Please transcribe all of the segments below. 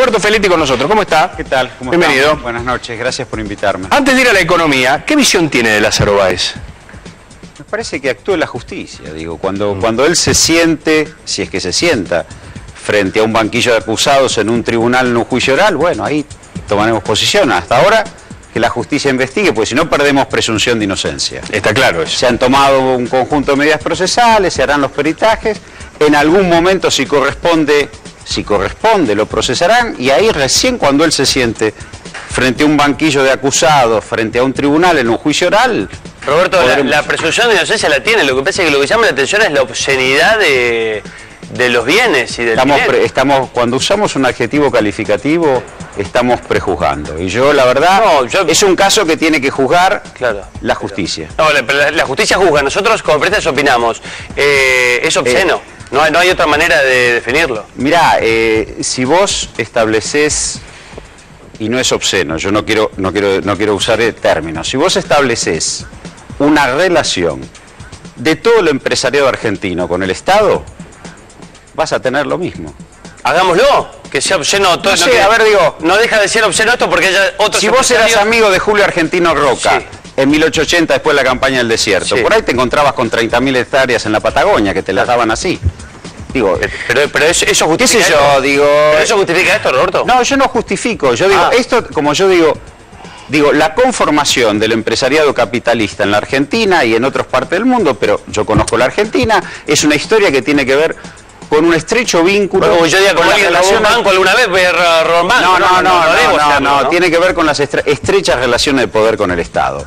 Roberto Feletti con nosotros. ¿Cómo está? ¿Qué tal? ¿Cómo Bienvenido. estamos? Buenas noches, gracias por invitarme. Antes de ir a la economía, ¿qué visión tiene de Lázaro Báez? Me parece que actúa la justicia, digo, cuando él se siente, si es que se sienta, frente a un banquillo de acusados en un tribunal, en un juicio oral, bueno, ahí tomaremos posición. Hasta ahora, que la justicia investigue, porque si no perdemos presunción de inocencia. Está claro eso. Se han tomado un conjunto de medidas procesales, se harán los peritajes, en algún momento si corresponde, lo procesarán, y ahí recién cuando él se siente frente a un banquillo de acusados, frente a un tribunal en un juicio oral... Roberto, la presunción de inocencia la tiene, lo que pasa es que lo que llama la atención es la obscenidad de los bienes y del dinero. Cuando usamos un adjetivo calificativo, estamos prejuzgando. Y yo, la verdad, es un caso que tiene que juzgar la justicia. No, la justicia juzga, nosotros como periodistas opinamos. Es obsceno, no hay otra manera de definirlo. Mirá, si vos establecés, y no es obsceno, yo no quiero usar el término, si vos establecés una relación de todo el empresariado argentino con el Estado, vas a tener lo mismo. Hagámoslo, que sea obsceno todo. No sé, a ver, digo, no deja de ser obsceno esto porque haya otros. Si vos eras amigo de Julio Argentino Roca, sí, en 1880, después de la campaña del desierto, sí, por ahí te encontrabas con 30.000 hectáreas en la Patagonia que te las daban así. Digo, pero eso justifica. ¿Qué sé yo? Digo, ¿Pero eso justifica esto, Roberto? No, yo no justifico. Yo digo, esto, como yo digo, la conformación del empresariado capitalista en la Argentina y en otras partes del mundo, pero yo conozco la Argentina, es una historia que tiene que ver con un estrecho vínculo. Bueno, yo diría con la relación banco alguna vez, voy a robar un banco. No, tiene que ver con las estrechas relaciones de poder con el Estado.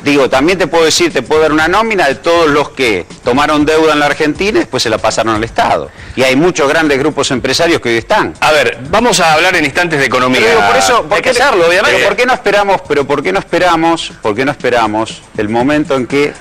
Digo, también te puedo decir, te puedo dar una nómina de todos los que tomaron deuda en la Argentina y después se la pasaron al Estado. Y hay muchos grandes grupos empresarios que hoy están. A ver, vamos a hablar en instantes de economía. Pero digo, por eso, hay que hacerlo, obviamente. Pero ¿por qué no esperamos el momento en que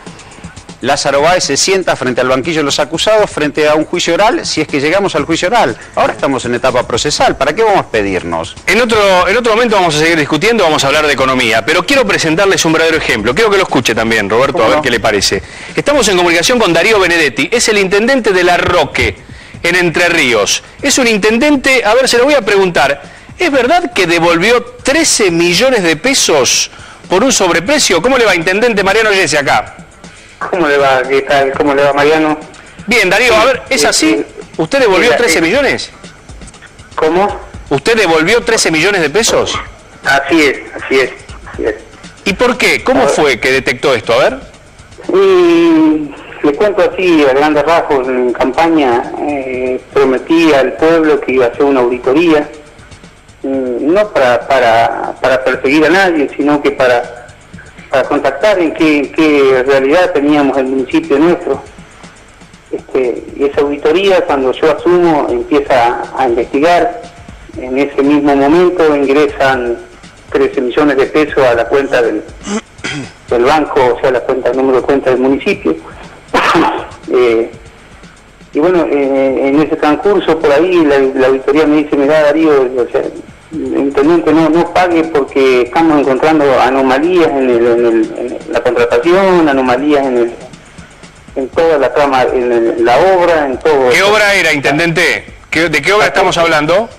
Lázaro Báez se sienta frente al banquillo de los acusados, frente a un juicio oral, si es que llegamos al juicio oral? Ahora estamos en etapa procesal, ¿para qué vamos a pedirnos? En otro momento vamos a seguir discutiendo, vamos a hablar de economía, pero quiero presentarles un verdadero ejemplo. Quiero que lo escuche también, Roberto, a ver qué le parece. Estamos en comunicación con Darío Benedetti, es el intendente de La Roque, en Entre Ríos. Es un intendente, a ver, se lo voy a preguntar, ¿es verdad que devolvió 13 millones de pesos por un sobreprecio? ¿Cómo le va, intendente? Mariano Yese acá. ¿Cómo le va? ¿Qué tal? ¿Cómo le va, Mariano? Bien, Darío, a ver, ¿es así? ¿Usted devolvió 13 millones? ¿Cómo? ¿Usted devolvió 13 millones de pesos? Así es. ¿Y por qué? ¿Cómo fue que detectó esto? A ver. Y le cuento así, a grandes rasgos, en campaña prometí al pueblo que iba a hacer una auditoría, no para perseguir a nadie, sino que para contactar en qué realidad teníamos el municipio nuestro. Y esa auditoría, cuando yo asumo, empieza a investigar. En ese mismo momento ingresan 13 millones de pesos a la cuenta del banco, o sea, el número de cuenta del municipio. Y bueno, en ese transcurso por ahí la auditoría me dice: mira, Darío, o sea, intendente, no pague porque estamos encontrando anomalías en la contratación, anomalías en toda la trama, en la obra, en todo. ¿Qué obra era, intendente? ¿De qué obra estamos hablando?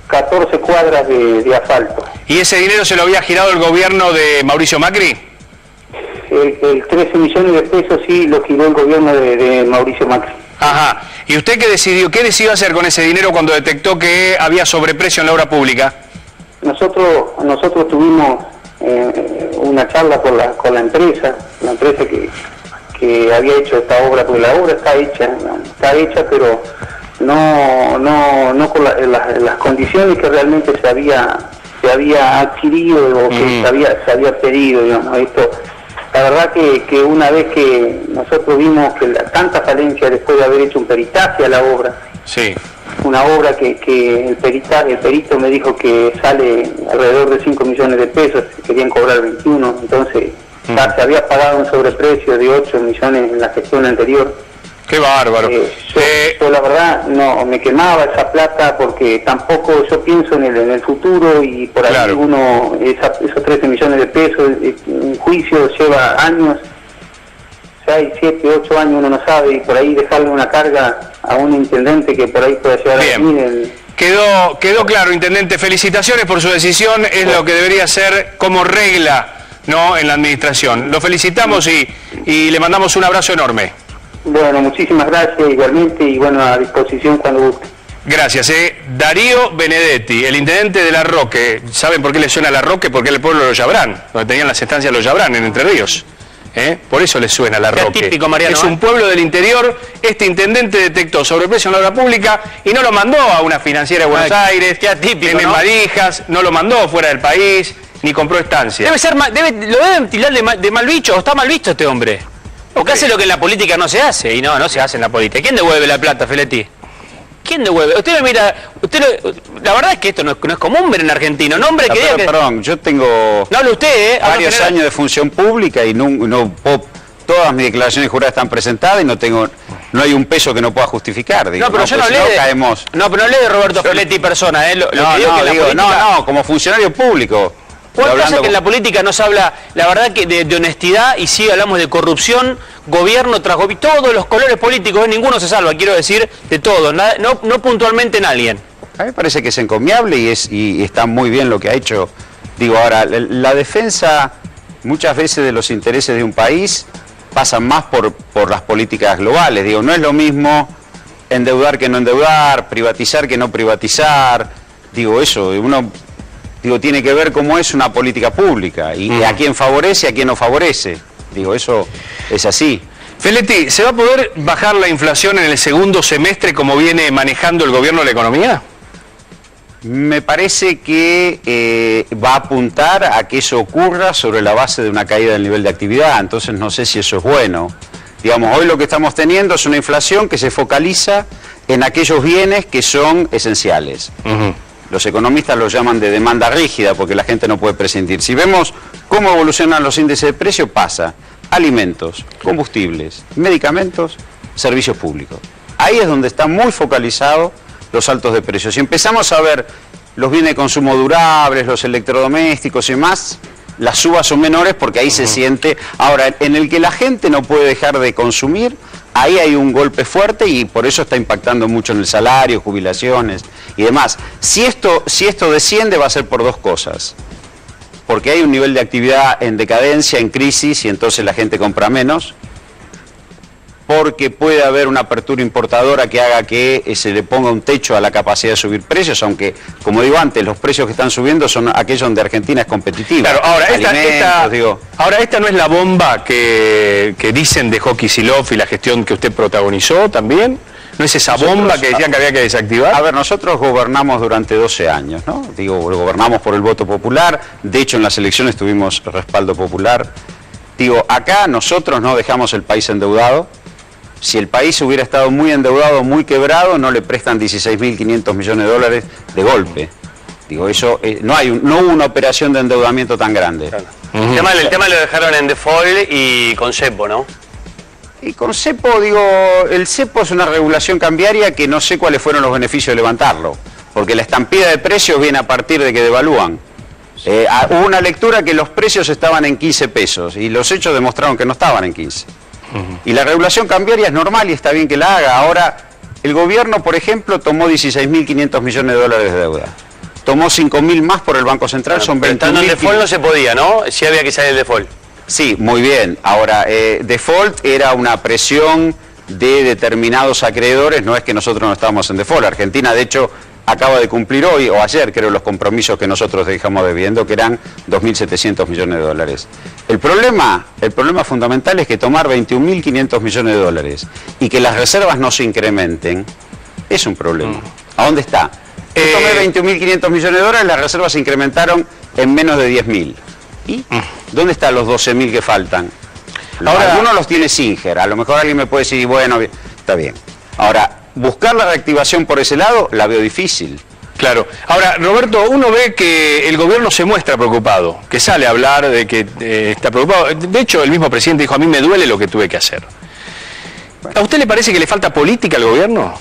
14 cuadras de asfalto. ¿Y ese dinero se lo había girado el gobierno de Mauricio Macri? El 13 millones de pesos sí lo giró el gobierno de Mauricio Macri. Ajá. ¿Y usted qué decidió hacer con ese dinero cuando detectó que había sobreprecio en la obra pública? Nosotros tuvimos una charla con la empresa que había hecho esta obra, porque la obra está hecha, pero no con las condiciones que realmente se había adquirido o que se había pedido, digamos. Esto, la verdad que una vez que nosotros vimos que tanta falencia después de haber hecho un peritaje a la obra, sí, una obra que el perito me dijo que sale alrededor de 5 millones de pesos, querían cobrar 21, entonces se había pagado un sobreprecio de 8 millones en la gestión anterior. ¡Qué bárbaro! Yo la verdad no me quemaba esa plata porque tampoco yo pienso en el futuro y por ahí claro, esos 13 millones de pesos, un juicio lleva años, 6, 7, 8 años, uno no sabe, y por ahí dejarle una carga a un intendente que por ahí puede llegar a venir. Quedó claro, intendente. Felicitaciones por su decisión. Es lo que debería ser como regla, ¿no?, en la administración. Lo felicitamos y le mandamos un abrazo enorme. Bueno, muchísimas gracias igualmente y bueno, a disposición cuando guste. Gracias. Darío Benedetti, el intendente de La Roque. ¿Saben por qué le suena La Roque? Porque es el pueblo de los Yabrán, donde tenían las estancias los Yabrán, en Entre Ríos. Por eso le suena La Roque. Típico, Mariano, es un pueblo del interior. Este intendente detectó sobreprecio en la obra pública y no lo mandó a una financiera de Buenos Aires, qué atípico, en Madijas, no lo mandó fuera del país, ni compró estancias. Lo deben tildar de mal bicho, o está mal visto este hombre. Porque hace lo que en la política no se hace, y no se hace en la política. ¿Quién devuelve la plata, Feletti? ¿Quién devuelve? Usted lo mira, la verdad es que esto no es común ver en Argentina. Un hombre que diga que... Perdón, yo tengo no habla usted, varios años de función pública y todas mis declaraciones juradas están presentadas y no hay un peso que no pueda justificar. Digo, no, pero yo no hablé caemos. No, pero no hablé de Roberto Feletti persona, como funcionario público. ¿Cuál pasa que en la política nos habla, la verdad, que de honestidad y sí hablamos de corrupción, gobierno tras gobierno, todos los colores políticos, ninguno se salva, quiero decir, de todo, no puntualmente en alguien? A mí me parece que es encomiable y está muy bien lo que ha hecho. Digo, ahora, la defensa muchas veces de los intereses de un país pasa más por las políticas globales. Digo, no es lo mismo endeudar que no endeudar, privatizar que no privatizar. Digo, eso, tiene que ver cómo es una política pública y a quién favorece y a quién no favorece. Digo, eso es así. Feletti, ¿se va a poder bajar la inflación en el segundo semestre como viene manejando el gobierno de la economía? Me parece que va a apuntar a que eso ocurra sobre la base de una caída del nivel de actividad, entonces no sé si eso es bueno. Digamos, hoy lo que estamos teniendo es una inflación que se focaliza en aquellos bienes que son esenciales. Los economistas lo llaman de demanda rígida porque la gente no puede prescindir. Si vemos cómo evolucionan los índices de precio, pasa alimentos, combustibles, medicamentos, servicios públicos. Ahí es donde está muy focalizado los saltos de precios. Si empezamos a ver los bienes de consumo durables, los electrodomésticos y más, las subas son menores porque ahí se siente. Ahora, en el que la gente no puede dejar de consumir, ahí hay un golpe fuerte y por eso está impactando mucho en el salario, jubilaciones y demás. Si esto desciende va a ser por dos cosas. Porque hay un nivel de actividad en decadencia, en crisis y entonces la gente compra menos. Porque puede haber una apertura importadora que haga que se le ponga un techo a la capacidad de subir precios, aunque, como digo antes, los precios que están subiendo son aquellos donde Argentina es competitiva. Claro, ahora esta no es la bomba que dicen de Kicillof y la gestión que usted protagonizó también. ¿No es esa bomba que decían que había que desactivar? A ver, nosotros gobernamos durante 12 años, ¿no? Digo, gobernamos por el voto popular, de hecho en las elecciones tuvimos respaldo popular. Digo, acá nosotros no dejamos el país endeudado. Si el país hubiera estado muy endeudado, muy quebrado, no le prestan 16.500 millones de dólares de golpe. Digo, eso no hubo una operación de endeudamiento tan grande. Claro. El tema lo dejaron en default y con cepo, ¿no? Y con cepo, digo, el cepo es una regulación cambiaria que no sé cuáles fueron los beneficios de levantarlo, porque la estampida de precios viene a partir de que devalúan. Hubo una lectura que los precios estaban en 15 pesos y los hechos demostraron que no estaban en 15. Y la regulación cambiaria es normal y está bien que la haga. Ahora, el gobierno, por ejemplo, tomó 16.500 millones de dólares de deuda. Tomó 5.000 más por el Banco Central, son 20.000. Estando en default no se podía, ¿no? Sí había que salir del default. Sí, muy bien. Ahora, default era una presión de determinados acreedores, no es que nosotros no estábamos en default. Argentina, de hecho, acaba de cumplir hoy, o ayer, creo, los compromisos que nosotros dejamos debiendo, que eran 2.700 millones de dólares. El problema fundamental es que tomar 21.500 millones de dólares y que las reservas no se incrementen, es un problema. ¿A dónde está? Yo tomé 21.500 millones de dólares, las reservas se incrementaron en menos de 10.000. ¿Y dónde están los 12.000 que faltan? Ahora, algunos los tiene Singer, a lo mejor alguien me puede decir, bueno, está bien. Ahora, buscar la reactivación por ese lado la veo difícil. Claro. Ahora, Roberto, uno ve que el gobierno se muestra preocupado, que sale a hablar de que está preocupado. De hecho, el mismo presidente dijo, a mí me duele lo que tuve que hacer. ¿A usted le parece que le falta política al gobierno?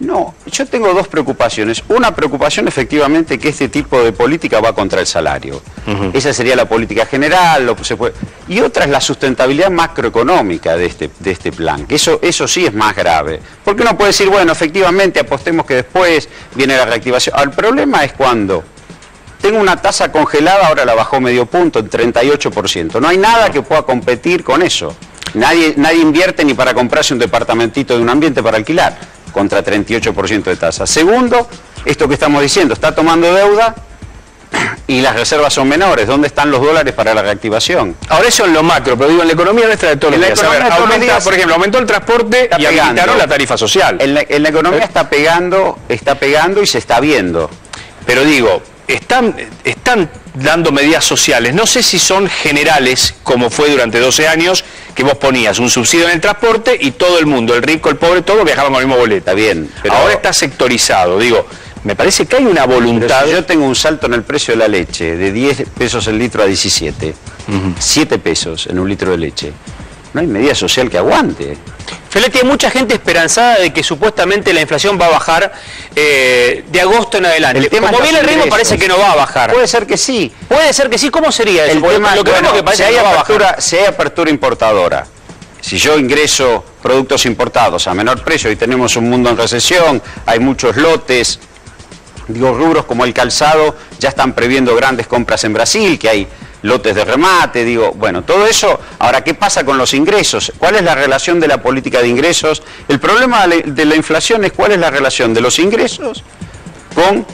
No, yo tengo dos preocupaciones. Una preocupación efectivamente que este tipo de política va contra el salario. Esa sería la política general. Y otra es la sustentabilidad macroeconómica de este plan, que eso sí es más grave. Porque uno puede decir, bueno, efectivamente apostemos que después viene la reactivación. El problema es cuando tengo una tasa congelada, ahora la bajó medio punto, en 38%. No hay nada que pueda competir con eso. Nadie invierte ni para comprarse un departamentito de un ambiente para alquilar, contra 38% de tasa. Segundo, esto que estamos diciendo, está tomando deuda y las reservas son menores. ¿Dónde están los dólares para la reactivación? Ahora eso en lo macro, pero digo, en la economía nuestra de todos los días. Por ejemplo, aumentó el transporte y aumentaron la tarifa social. En la economía está pegando y se está viendo. Pero digo, están dando medidas sociales, no sé si son generales, como fue durante 12 años, que vos ponías un subsidio en el transporte y todo el mundo, el rico, el pobre, todos viajaban con el mismo boleto. Está bien, pero ahora está sectorizado, digo, me parece que hay una voluntad... Si yo tengo un salto en el precio de la leche, de 10 pesos el litro a 17, 7 pesos en un litro de leche, no hay medida social que aguante. Feletti, hay mucha gente esperanzada de que supuestamente la inflación va a bajar de agosto en adelante. Como viene el ritmo parece que no va a bajar. Puede ser que sí. Puede ser que sí, ¿cómo sería eso? Lo que vemos que parece que no va a bajar. Si hay apertura importadora, si yo ingreso productos importados a menor precio y tenemos un mundo en recesión, hay muchos lotes, digo, rubros como el calzado, ya están previendo grandes compras en Brasil, que hay lotes de remate, digo, bueno, todo eso. Ahora, ¿qué pasa con los ingresos? ¿Cuál es la relación de la política de ingresos? El problema de la inflación es cuál es la relación de los ingresos con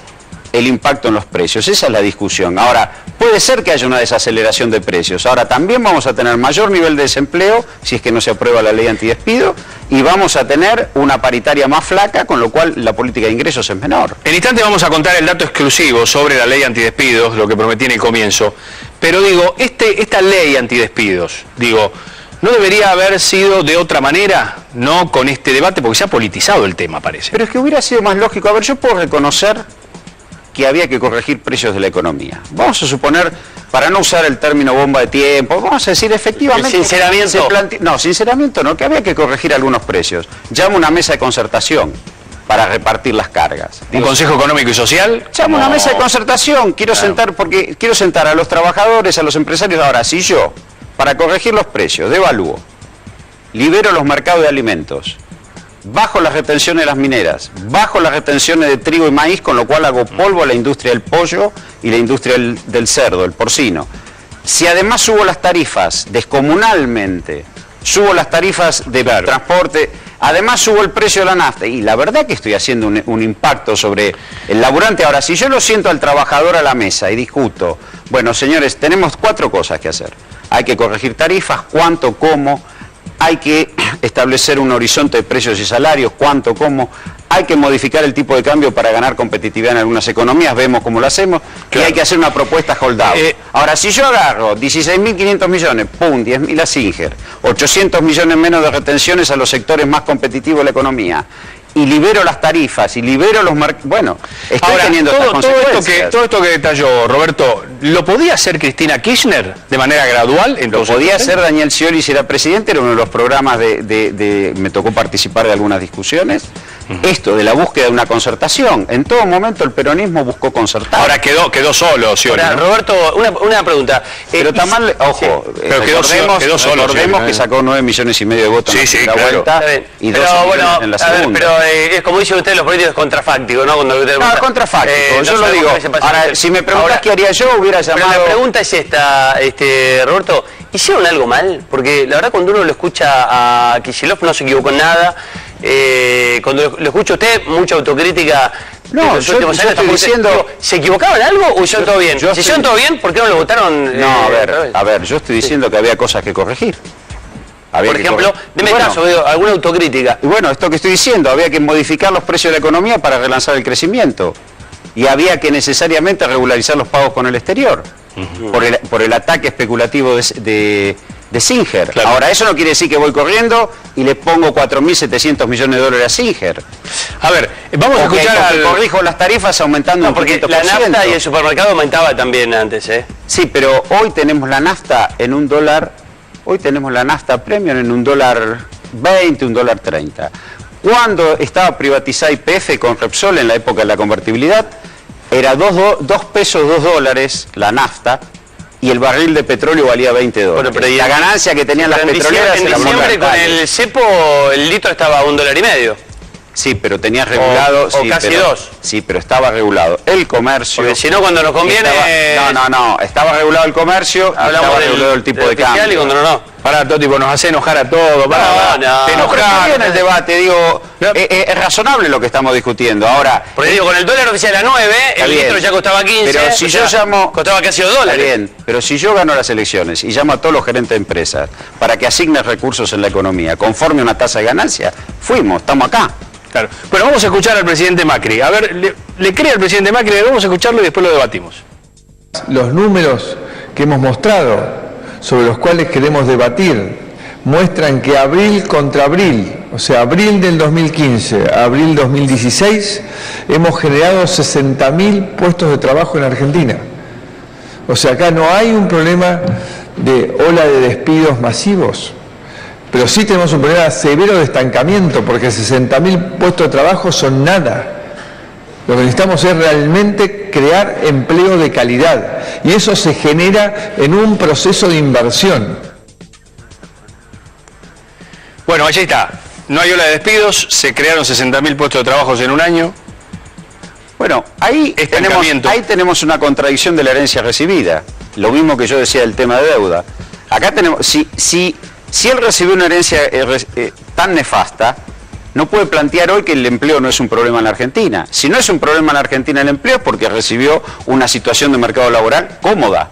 el impacto en los precios. Esa es la discusión. Ahora, puede ser que haya una desaceleración de precios. Ahora, también vamos a tener mayor nivel de desempleo, si es que no se aprueba la ley antidespido, y vamos a tener una paritaria más flaca, con lo cual la política de ingresos es menor. En instante vamos a contar el dato exclusivo sobre la ley antidespidos, lo que prometí en el comienzo. Pero digo, esta ley antidespidos, digo, ¿no debería haber sido de otra manera? No con este debate, porque se ha politizado el tema, parece. Pero es que hubiera sido más lógico. A ver, yo puedo reconocer que había que corregir precios de la economía. Vamos a suponer, para no usar el término bomba de tiempo, vamos a decir efectivamente... ¿Sinceramiento? No, sinceramiento no, que había que corregir algunos precios. Llama una mesa de concertación para repartir las cargas. ¿Un consejo económico y social? Llama una mesa de concertación, quiero sentar a los trabajadores, a los empresarios. Ahora, si yo, para corregir los precios, devalúo, libero los mercados de alimentos, bajo las retenciones de las mineras, bajo las retenciones de trigo y maíz, con lo cual hago polvo a la industria del pollo y la industria del cerdo, el porcino. Si además subo las tarifas descomunalmente, subo las tarifas de transporte, además subo el precio de la nafta, y la verdad que estoy haciendo un impacto sobre el laburante. Ahora, si yo lo siento al trabajador a la mesa y discuto, bueno, señores, tenemos 4 cosas que hacer. Hay que corregir tarifas, cuánto, cómo. Hay que establecer un horizonte de precios y salarios, cuánto, cómo. Hay que modificar el tipo de cambio para ganar competitividad en algunas economías, vemos cómo lo hacemos, claro. Y hay que hacer una propuesta hold-out. Ahora, si yo agarro 16.500 millones, pum, 10.000 a Singer, 800 millones menos de retenciones a los sectores más competitivos de la economía, y libero las tarifas, y libero los mercados... Bueno, estoy teniendo estas consecuencias. Todo esto que detalló Roberto, ¿lo podía hacer Cristina Kirchner de manera gradual? Lo podía hacer Daniel Scioli si era presidente, era uno de los programas me tocó participar de algunas discusiones. Esto de la búsqueda de una concertación, en todo momento el peronismo buscó concertar. Ahora quedó solo Scioli, ¿no? Roberto, una pregunta. Pero también, ojo, sí, pero quedó solo, recordemos que sacó 9,5 millones de votos en la primera vuelta y 12 millones en la segunda. Pero es como dicen ustedes, los políticos, es contrafáctico, ¿no? No, es contrafáctico, yo lo digo. Ahora, si me preguntás qué haría yo, hubiera llamado... Pero la pregunta es esta, Roberto, ¿hicieron algo mal? Porque la verdad cuando uno lo escucha a Kicillof no se equivocó en nada. Cuando lo escucha usted, mucha autocrítica. No, yo estoy diciendo... ¿Se equivocaban en algo o hicieron todo bien? Si hicieron todo bien, ¿por qué no lo votaron? No, a ver, yo estoy diciendo que había cosas que corregir. Por ejemplo, deme caso, alguna autocrítica. Y bueno, esto que estoy diciendo, había que modificar los precios de la economía para relanzar el crecimiento. Y había que necesariamente regularizar los pagos con el exterior, por el ataque especulativo de Singer. Claro. Ahora, eso no quiere decir que voy corriendo y le pongo 4.700 millones de dólares a Singer. A ver, vamos a escuchar corrijo las tarifas aumentando un 5%. Porque la nafta y el supermercado aumentaba también antes, ¿eh? Sí, pero hoy tenemos la nafta en $1, hoy tenemos la nafta premium en $1.20, $1.30. Cuando estaba privatizada YPF con Repsol en la época de la convertibilidad, era 2 pesos 2 dólares la nafta y el barril de petróleo valía 20 dólares. Bueno, pero la ganancia que tenían las petroleras en era muy diciembre con rentable. el cepo el litro estaba a $1,50. Sí, pero tenías regulado... O sí, casi pero, 2. Sí, pero estaba regulado el comercio... Porque si no, cuando nos conviene... No, estaba regulado el comercio, estaba regulado el tipo de cambio. Y cuando no. Para todo tipo, nos hace enojar a todos. No. Te enojas en el debate, digo, es razonable lo que estamos discutiendo. Ahora... Porque digo, con el dólar oficial a 9, el litro ya costaba 15. Pero si yo llamo... Costaba casi $2. Está bien, pero si yo gano las elecciones y llamo a todos los gerentes de empresas para que asignen recursos en la economía conforme a una tasa de ganancia, estamos acá. Claro. Bueno, vamos a escuchar al presidente Macri. A ver, ¿le cree al presidente Macri? Vamos a escucharlo y después lo debatimos. Los números que hemos mostrado, sobre los cuales queremos debatir, muestran que abril contra abril, o sea, abril del 2015 a abril 2016, hemos generado 60.000 puestos de trabajo en Argentina. O sea, acá no hay un problema de ola de despidos masivos, pero sí tenemos un problema severo de estancamiento, porque 60.000 puestos de trabajo son nada. Lo que necesitamos es realmente crear empleo de calidad, y eso se genera en un proceso de inversión. Bueno, allí está. No hay ola de despidos, se crearon 60.000 puestos de trabajo en un año. Bueno, ahí tenemos una contradicción de la herencia recibida. Lo mismo que yo decía del tema de deuda. Acá tenemos, si él recibió una herencia tan nefasta, no puede plantear hoy que el empleo no es un problema en la Argentina. Si no es un problema en la Argentina el empleo, es porque recibió una situación de mercado laboral cómoda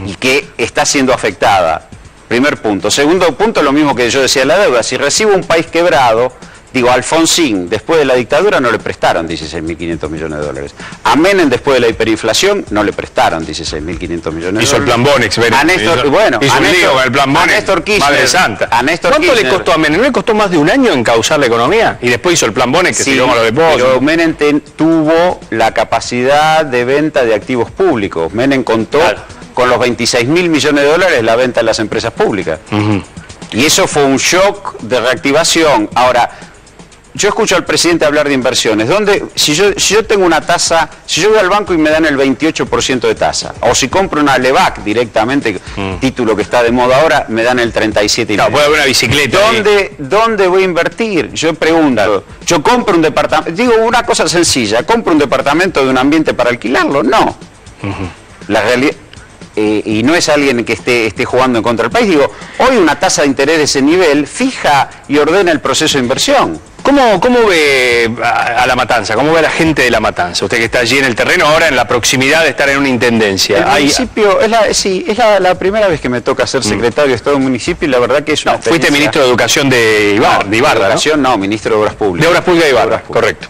y que está siendo afectada. Primer punto. Segundo punto, lo mismo que yo decía de la deuda. Si recibe un país quebrado, digo, a Alfonsín, después de la dictadura, no le prestaron 16.500 millones de dólares. A Menem, después de la hiperinflación, no le prestaron 16.500 millones de dólares. Hizo el plan Bonex, a Néstor, bueno, hizo un lío con el plan Bonex, a Néstor Kirchner, Madre Santa. ¿Cuánto le costó a Menem? ¿No le costó más de un año encauzar la economía? Y después hizo el plan Bonex, que siguió con los depósitos. Pero Menem tuvo la capacidad de venta de activos públicos. Menem contó con los 26.000 millones de dólares la venta de las empresas públicas. Y eso fue un shock de reactivación. Ahora, yo escucho al presidente hablar de inversiones. Si yo tengo una tasa, si yo voy al banco y me dan el 28% de tasa, o si compro una Levac directamente, título que está de moda ahora, me dan el 37%. No, puede haber una bicicleta. ¿Dónde voy a invertir? Yo pregunto, yo compro un departamento, digo una cosa sencilla, ¿compro un departamento de un ambiente para alquilarlo? No. La realidad... y no es alguien que esté jugando en contra del país, digo, hoy una tasa de interés de ese nivel fija y ordena el proceso de inversión. ¿Cómo ve a La Matanza? ¿Cómo ve a la gente de La Matanza? Usted que está allí en el terreno, ahora en la proximidad de estar en una intendencia. El municipio, es la primera vez que me toca ser secretario de Estado de un municipio y la verdad que es una fuiste ministro de Educación de Ibarra, de Educación, ¿no? Ministro de Obras Públicas. De Obras Públicas de Ibarra, correcto.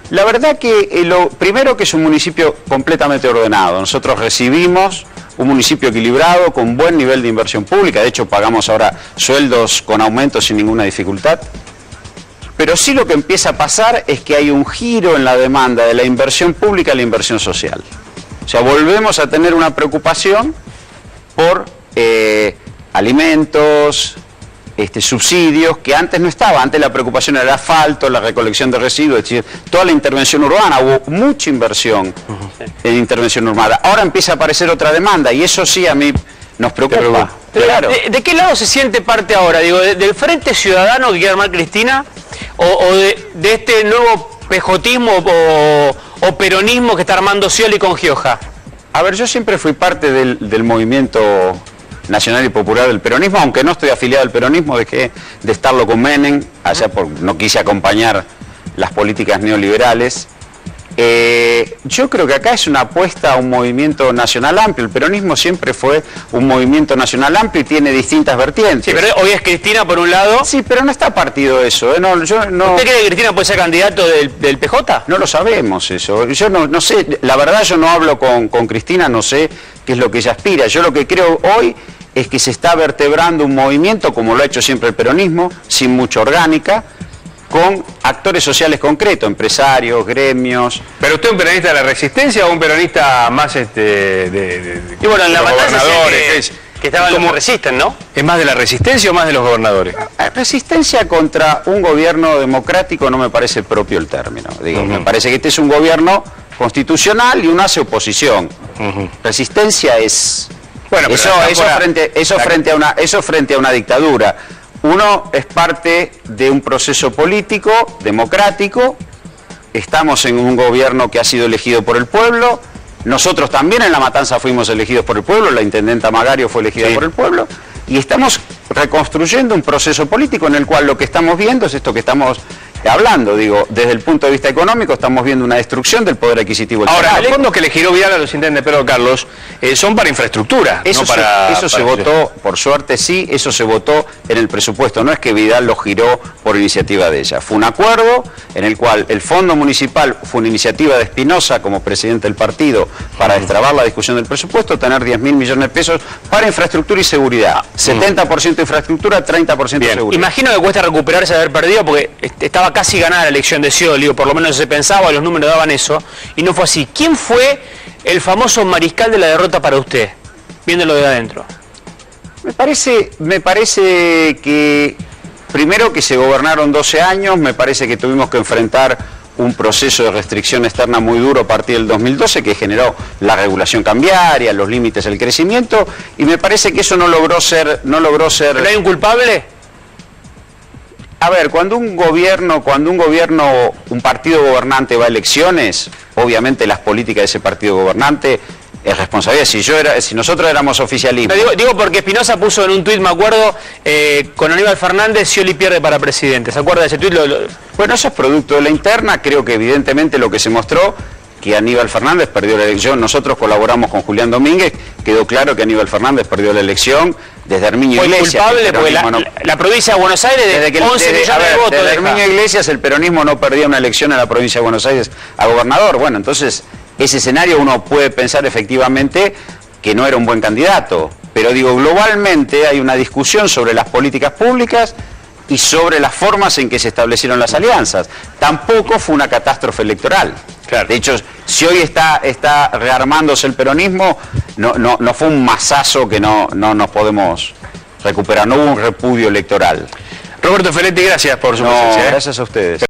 La verdad que lo primero que es un municipio completamente ordenado. Nosotros recibimos un municipio equilibrado, con buen nivel de inversión pública. De hecho, pagamos ahora sueldos con aumentos sin ninguna dificultad. Pero sí lo que empieza a pasar es que hay un giro en la demanda de la inversión pública a la inversión social. O sea, volvemos a tener una preocupación por alimentos, subsidios, que antes no estaba. Antes la preocupación era el asfalto, la recolección de residuos, es decir, toda la intervención urbana. Hubo mucha inversión en intervención urbana. Ahora empieza a aparecer otra demanda y eso sí a mí nos preocupa. Claro. ¿De qué lado se siente parte ahora? Digo, ¿del Frente Ciudadano que quiere armar Cristina o de este nuevo pejotismo o peronismo que está armando Scioli con Gioja? A ver, yo siempre fui parte del movimiento nacional y popular del peronismo, aunque no estoy afiliado al peronismo, dejé de estarlo con Menem, no quise acompañar las políticas neoliberales. Yo creo que acá es una apuesta a un movimiento nacional amplio. El peronismo siempre fue un movimiento nacional amplio y tiene distintas vertientes. Sí, pero hoy es Cristina por un lado. Sí, pero no está partido eso. ¿Usted cree que Cristina puede ser candidato del PJ? No lo sabemos eso. Yo no sé, la verdad yo no hablo con Cristina, no sé qué es lo que ella aspira. Yo lo que creo hoy es que se está vertebrando un movimiento, como lo ha hecho siempre el peronismo, sin mucha orgánica, con actores sociales concretos, empresarios, gremios. ¿Pero usted es un peronista de la resistencia o un peronista más y bueno, en La Matanza Que estaban los que resisten, ¿no? ¿Es más de la resistencia o más de los gobernadores? Resistencia contra un gobierno democrático no me parece propio el término. Digo, me parece que este es un gobierno constitucional y uno hace oposición. Resistencia es... Bueno, pero eso frente a una dictadura. Uno es parte de un proceso político, democrático. Estamos en un gobierno que ha sido elegido por el pueblo. Nosotros también en La Matanza fuimos elegidos por el pueblo, la intendenta Magario fue elegida por el pueblo, y estamos reconstruyendo un proceso político en el cual lo que estamos viendo es esto que estamos hablando, digo, desde el punto de vista económico estamos viendo una destrucción del poder adquisitivo. Ahora, los fondos que le giró Vidal a los intendentes Pedro Carlos son para infraestructura, eso no para... Eso se votó, por suerte sí, eso se votó en el presupuesto, no es que Vidal lo giró por iniciativa de ella. Fue un acuerdo en el cual el fondo municipal fue una iniciativa de Espinosa como presidente del partido para destrabar la discusión del presupuesto, tener 10.000 millones de pesos para infraestructura y seguridad. 70% infraestructura, 30% seguridad. Imagino que cuesta recuperarse de haber perdido porque estaba casi ganada la elección de Scioli, o por lo menos se pensaba, los números daban eso, y no fue así. ¿Quién fue el famoso mariscal de la derrota para usted, viéndolo de adentro? Me parece que, primero que se gobernaron 12 años, me parece que tuvimos que enfrentar un proceso de restricción externa muy duro a partir del 2012 que generó la regulación cambiaria, los límites del crecimiento, y me parece que eso no logró ser... ¿Pero hay un culpable? A ver, cuando un partido gobernante va a elecciones, obviamente las políticas de ese partido gobernante es responsabilidad. Si nosotros éramos oficialismo... Digo porque Espinosa puso en un tuit, me acuerdo, con Aníbal Fernández, Scioli pierde para presidente. ¿Se acuerda de ese tuit? Bueno, eso es producto de la interna. Creo que evidentemente lo que se mostró, que Aníbal Fernández perdió la elección. Nosotros colaboramos con Julián Domínguez, quedó claro que Aníbal Fernández perdió la elección desde Herminio Iglesias. ¿Fue culpable? Porque la provincia de Buenos Aires, desde 11 millones de votos. Desde Herminio Iglesias el peronismo no perdía una elección en la provincia de Buenos Aires a gobernador. Bueno, entonces, ese escenario uno puede pensar efectivamente que no era un buen candidato. Pero digo, globalmente hay una discusión sobre las políticas públicas y sobre las formas en que se establecieron las alianzas. Tampoco fue una catástrofe electoral. Claro. De hecho, si hoy está rearmándose el peronismo, no fue un masazo que no nos podemos recuperar, no hubo un repudio electoral. Roberto Feletti, gracias por su presencia. Gracias a ustedes.